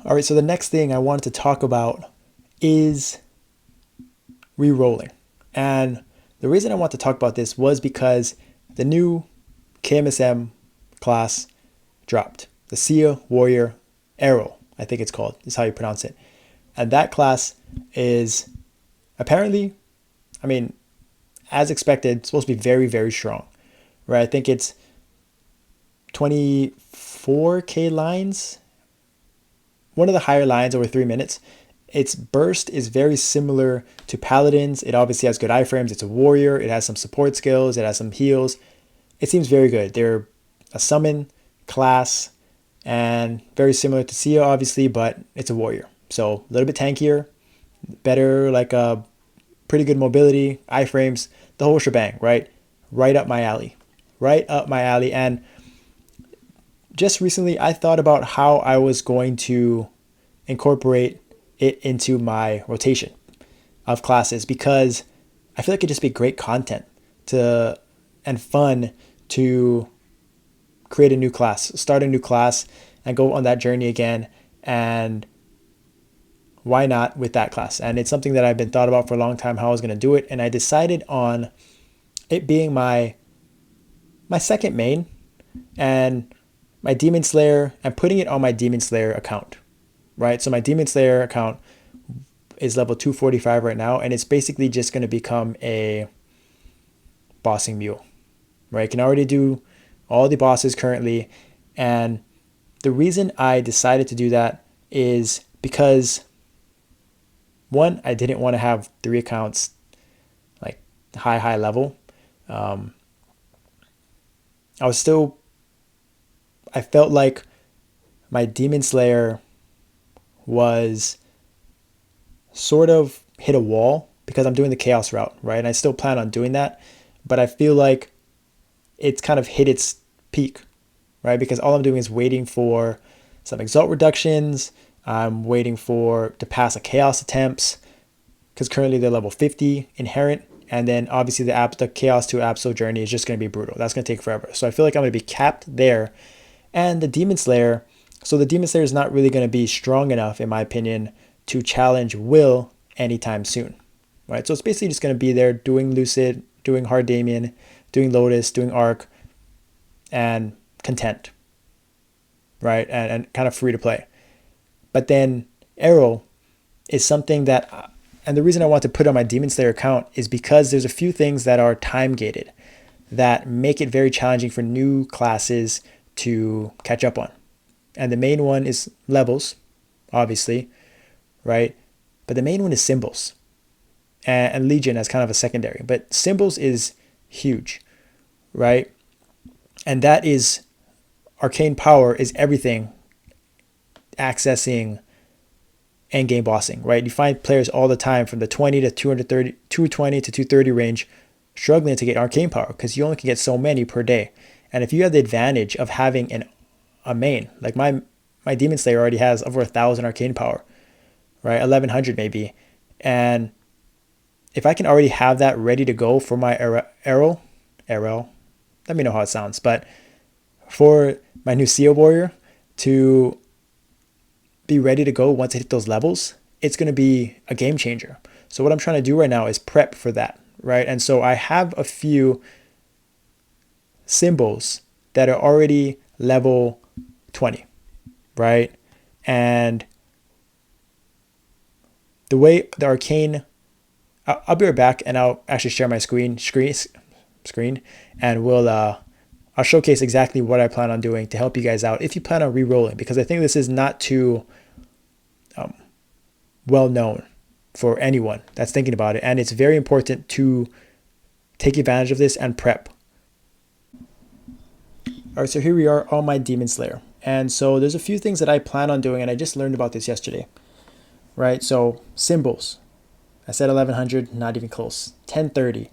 All right, so the next thing I wanted to talk about is re-rolling. And the reason I want to talk about this was because the new KMSM class dropped. The Sia Warrior Erel, I think it's called, is how you pronounce it. And that class is apparently, I mean, as expected, supposed to be very, very strong. Right? I think it's 24k lines, one of the higher lines over 3 minutes. Its burst is very similar to Paladin's. It obviously has good iframes. It's a warrior. It has some support skills. It has some heals. It seems very good. They're a summon class and very similar to Sia, obviously, but it's a warrior. So a little bit tankier, better, like a pretty good mobility, iframes, the whole shebang, right? Right up my alley. Right up my alley. And just recently, I thought about how I was going to incorporate it into my rotation of classes because I feel like it'd just be great content to and fun to create a new class, start a new class, and go on that journey again. And why not with that class? And it's something that I've been thought about for a long time how I was going to do it, and I decided on it being my second main and my Demon Slayer and putting it on my Demon Slayer account, right? So my Demon Slayer account is level 245 right now, and it's basically just going to become a bossing mule, right? I can already do all the bosses currently, and the reason I decided to do that is because one, I didn't want to have 3 accounts like high level. Um, I was still, I felt like my Demon Slayer was sort of hit a wall because I'm doing the Chaos route, right? And I still plan on doing that, but I feel like it's kind of hit its peak, right? Because all I'm doing is waiting for some exalt reductions. I'm waiting for to pass a Chaos attempts because currently they're level 50 inherent. And then obviously the Chaos to Absol journey is just going to be brutal. That's going to take forever. So I feel like I'm going to be capped there. And the Demon Slayer, so the Demon Slayer is not really going to be strong enough, in my opinion, to challenge Will anytime soon, right? So it's basically just going to be there doing Lucid, doing Hard Damien, doing Lotus, doing Arc, and content, right? And kind of free to play. But then Erel is something that, and the reason I want to put on my Demon Slayer account is because there's a few things that are time gated that make it very challenging for new classes to catch up on. And the main one is levels, obviously, right? But the main one is symbols and Legion as kind of a secondary. But symbols is huge, right? And that is arcane power is everything accessing endgame bossing, right? You find players all the time from the 20 to 230, 220 to 230 range struggling to get arcane power because you only can get so many per day. And if you have the advantage of having a main, like my Demon Slayer already has over 1,000 arcane power, right? 1,100 maybe. And if I can already have that ready to go for my Erel, let me know how it sounds, but for my new Sia Warrior to be ready to go once I hit those levels, it's going to be a game changer. So what I'm trying to do right now is prep for that, right? And so I have a few symbols that are already level 20, right? And the way the arcane, I'll be right back and I'll actually share my screen, and I'll showcase exactly what I plan on doing to help you guys out if you plan on re-rolling, because I think this is not too well known for anyone that's thinking about it, and it's very important to take advantage of this and prep. All right, so here we are on my Demon Slayer, and so there's a few things that I plan on doing, and I just learned about this yesterday, right? So symbols, I said 1,100, not even close, 1030.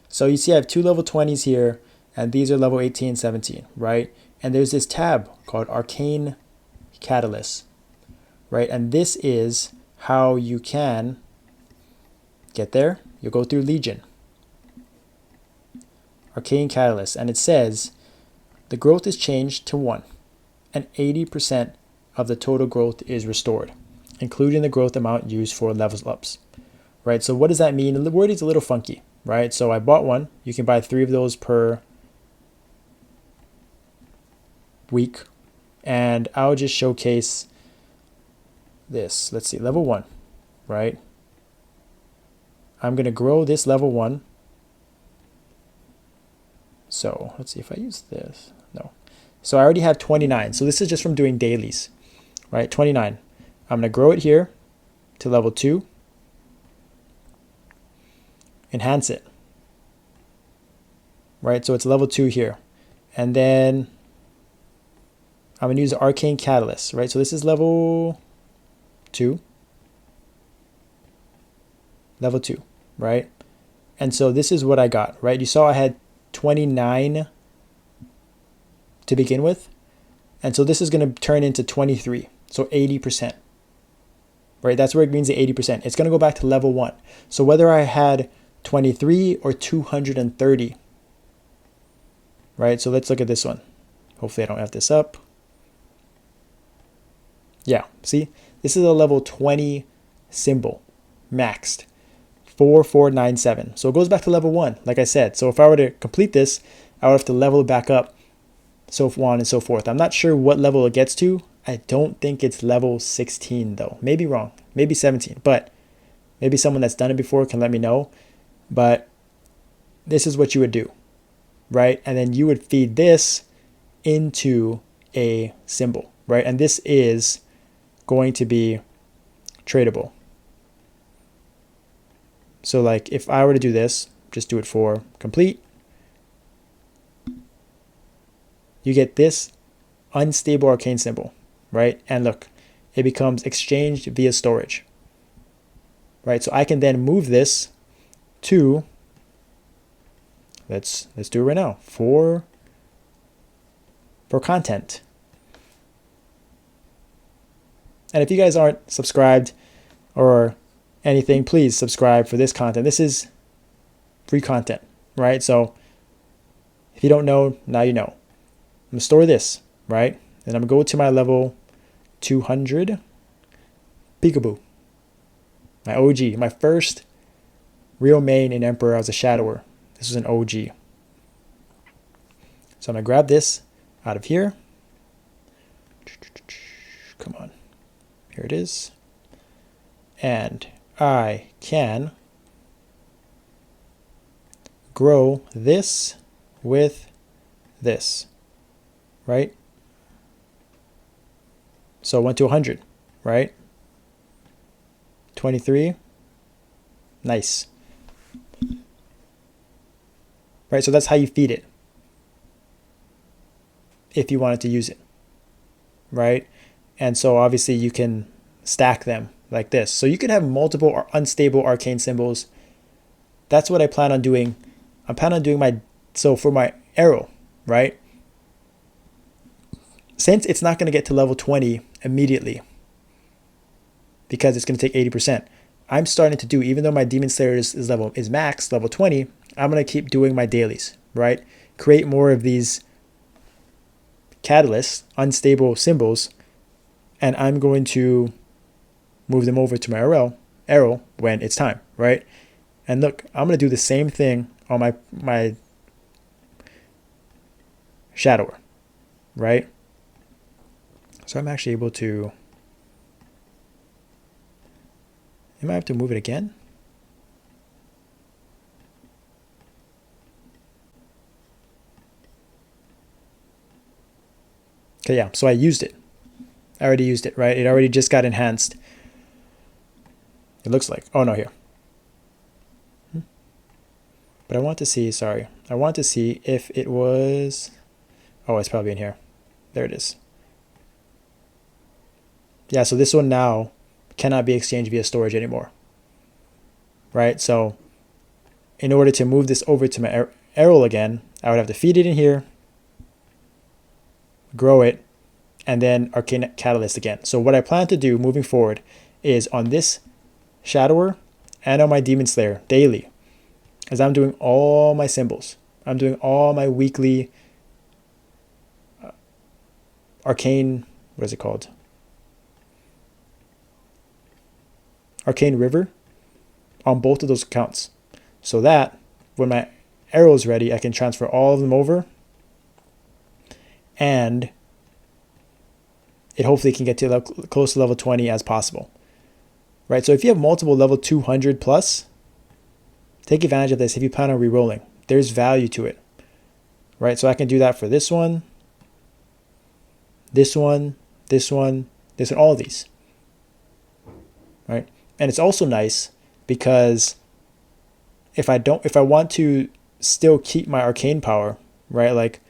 So you see I have 2 level 20s here, and these are level 18, 17, right? And there's this tab called Arcane Catalyst, right? And this is how you can get there. You'll go through Legion, Arcane Catalyst, and it says the growth is changed to 1, and 80% of the total growth is restored, including the growth amount used for levels ups, right? So what does that mean? The word is a little funky, right? So I bought one. You can buy 3 of those per week. And I'll just showcase this. Let's see, level 1, right? I'm going to grow this level 1. So let's see if I use this. No. So I already have 29. So this is just from doing dailies, right? 29. I'm going to grow it here to level 2. Enhance it, right? So it's level 2 here. And then I'm going to use the Arcane Catalyst, right? So this is level 2. Level 2, right? And so this is what I got, right? You saw I had 29 to begin with. And so this is going to turn into 23. So 80%, right? That's where it means the 80%. It's going to go back to level 1. So whether I had 23 or 230, right? So let's look at this one. Hopefully I don't have this up. Yeah, see, this is a level 20 symbol, maxed, 4497. So it goes back to level 1, like I said. So if I were to complete this, I would have to level it back up, so on and so forth. I'm not sure what level it gets to. I don't think it's level 16 though. Maybe wrong, maybe 17, but maybe someone that's done it before can let me know. But this is what you would do, right? And then you would feed this into a symbol, right? And this is going to be tradable. So like if I were to do this, just do it for complete, you get this unstable arcane symbol, right? And look, it becomes exchanged via storage, right? So I can then move this to, let's do it right now, for content. And if you guys aren't subscribed or anything, please subscribe for this content. This is free content, right? So if you don't know, now you know. I'm going to store this, right? And I'm going to go to my level 200 Peekaboo. My OG, my first real main in Emperor. I was a Shadower. This was an OG. So I'm going to grab this out of here. Come on. Here it is. And I can grow this with this, right? So it went to 100, right? 23. Nice. Right, so that's how you feed it if you wanted to use it, right? And so obviously you can stack them like this. So you could have multiple unstable arcane symbols. That's what I plan on doing. I plan on doing so for my Erel, right? Since it's not going to get to level 20 immediately because it's going to take 80%, I'm starting to do, even though my Demon Slayer is max level 20, I'm going to keep doing my dailies, right? Create more of these catalysts, unstable symbols, and I'm going to move them over to my Erel when it's time, right? And look, I'm going to do the same thing on my Shadower, right? So I'm actually able to, I might have to move it again. Okay, yeah, so I used it. I already used it, right? It already just got enhanced. It looks like, oh no, here. But I want to see, sorry. I want to see if it was, oh, it's probably in here. There it is. Yeah, so this one now cannot be exchanged via storage anymore, right? So in order to move this over to my Erel again, I would have to feed it in here, grow it, and then Arcane Catalyst again. So what I plan to do moving forward is on this Shadower and on my Demon Slayer daily, as I'm doing all my symbols. I'm doing all my weekly Arcane, what is it called? Arcane River on both of those accounts, so that when my Erel is ready, I can transfer all of them over, and it hopefully can get to close to level 20 as possible, right? So if you have multiple level 200 plus, take advantage of this if you plan on rerolling. There's value to it, right? So I can do that for this one, this one, this one, this one, all of these, right? And it's also nice because if I want to still keep my arcane power, right? Like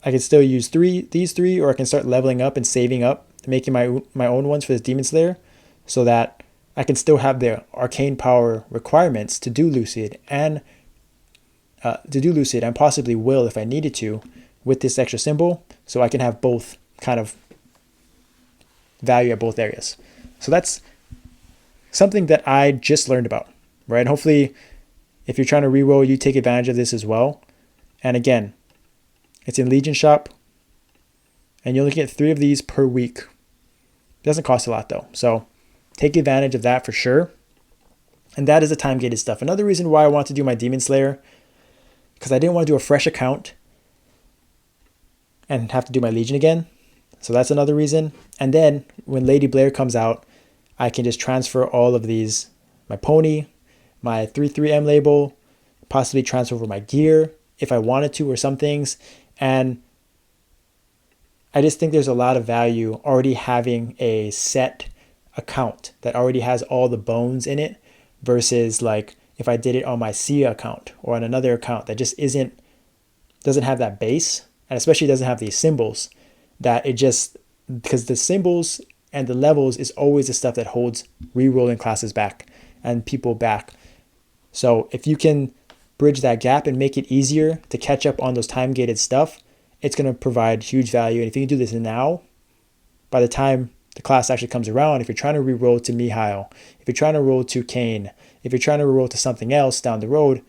I can still use these three, or I can start leveling up and saving up, making my own ones for this Demon Slayer, so that I can still have the arcane power requirements to do Lucid and possibly will if I needed to with this extra symbol, so I can have both kind of value at both areas. So that's something that I just learned about, right? And hopefully, if you're trying to reroll, you take advantage of this as well. And again, it's in Legion Shop, and you only get 3 of these per week. It doesn't cost a lot though, so take advantage of that for sure. And that is the time-gated stuff. Another reason why I want to do my Demon Slayer, because I didn't want to do a fresh account and have to do my Legion again. So that's another reason. And then when Lady Blair comes out, I can just transfer all of these, my pony, my 3/3M label, possibly transfer over my gear if I wanted to, or some things. And I just think there's a lot of value already having a set account that already has all the bones in it, versus like if I did it on my Sia account or on another account that just doesn't have that base, and especially doesn't have these symbols, that it just, because the symbols and the levels is always the stuff that holds re-rolling classes back and people back. So if you can bridge that gap and make it easier to catch up on those time-gated stuff, it's going to provide huge value. And if you can do this now, by the time the class actually comes around, if you're trying to re-roll to Mihail, if you're trying to roll to Kane, if you're trying to roll to something else down the road,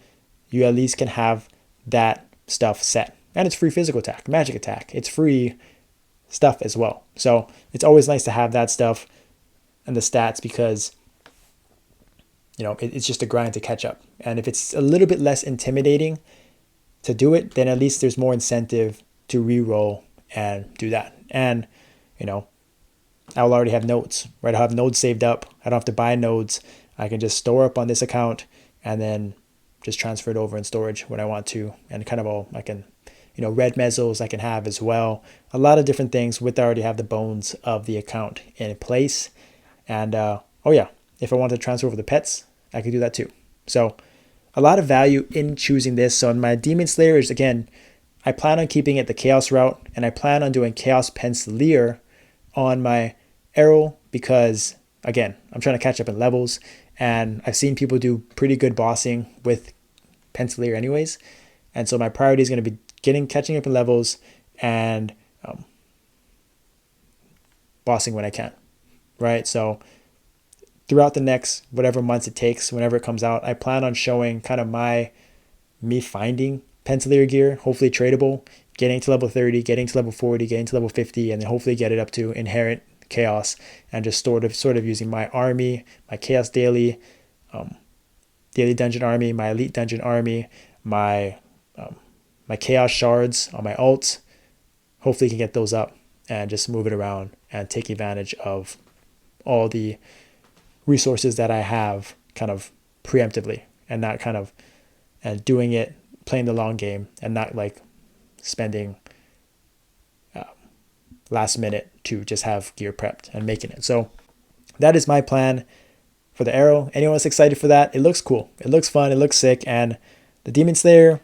you at least can have that stuff set. And it's free physical attack, magic attack. It's free stuff as well. So it's always nice to have that stuff and the stats, because it's just a grind to catch up. And if it's a little bit less intimidating to do it, then at least there's more incentive to re-roll and do that. And I will already have nodes, right? I'll have nodes saved up. I don't have to buy nodes. I can just store up on this account and then just transfer it over in storage when I want to. And kind of all I can, red mezzos I can have as well. A lot of different things with I already have the bones of the account in place. And if I wanted to transfer over the pets, I could do that too. So a lot of value in choosing this. So in my Demon Slayer is, again, I plan on keeping it the Chaos route, and I plan on doing Chaos Pencilier on my Erel, because again, I'm trying to catch up in levels, and I've seen people do pretty good bossing with Pencilier anyways. And so my priority is going to be catching up in levels and bossing when I can, right? So throughout the next whatever months it takes, whenever it comes out, I plan on showing kind of me finding Pencilier gear, hopefully tradable, getting to level 30, getting to level 40, getting to level 50, and then hopefully get it up to inherent chaos, and just sort of using my army, my chaos daily dungeon army, my elite dungeon army, my chaos shards on my alts. Hopefully can get those up and just move it around and take advantage of all the resources that I have kind of preemptively, and not kind of and doing it, playing the long game, and not like spending last minute to just have gear prepped and making it. So that is my plan for the Erel. Anyone that's excited for that? It looks cool. It looks fun. It looks sick. And the Demon Slayer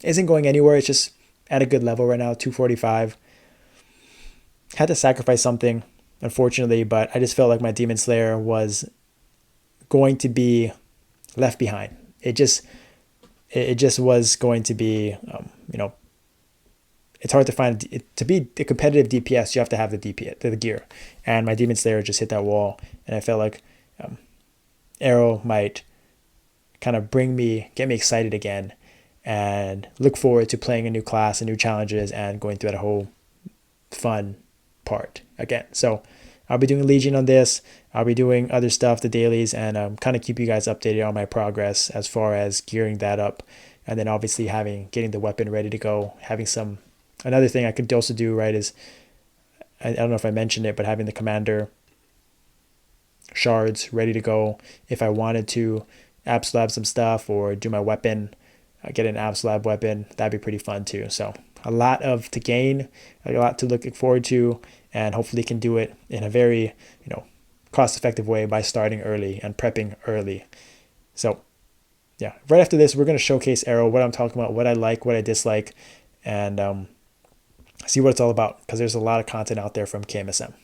isn't going anywhere. It's just at a good level right now, 245. Had to sacrifice something, unfortunately, but I just felt like my Demon Slayer was going to be left behind. It just was going to be, it's hard to find. To be a competitive DPS, you have to have the gear. And my Demon Slayer just hit that wall, and I felt like Erel might kind of get me excited again, and look forward to playing a new class and new challenges and going through that whole fun part again. So I'll be doing Legion on this. I'll be doing other stuff, the dailies, and kind of keep you guys updated on my progress as far as gearing that up. And then obviously getting the weapon ready to go. Another thing I could also do, right, is, I don't know if I mentioned it, but having the commander shards ready to go if I wanted to absolab some stuff or do my weapon, get an absolab weapon. That'd be pretty fun too. So a lot to gain, a lot to look forward to, and hopefully can do it in a very, cost-effective way by starting early and prepping early. So yeah, right after this, we're going to showcase Erel, what I'm talking about, what I like, what I dislike, and see what it's all about, because there's a lot of content out there from KMSM.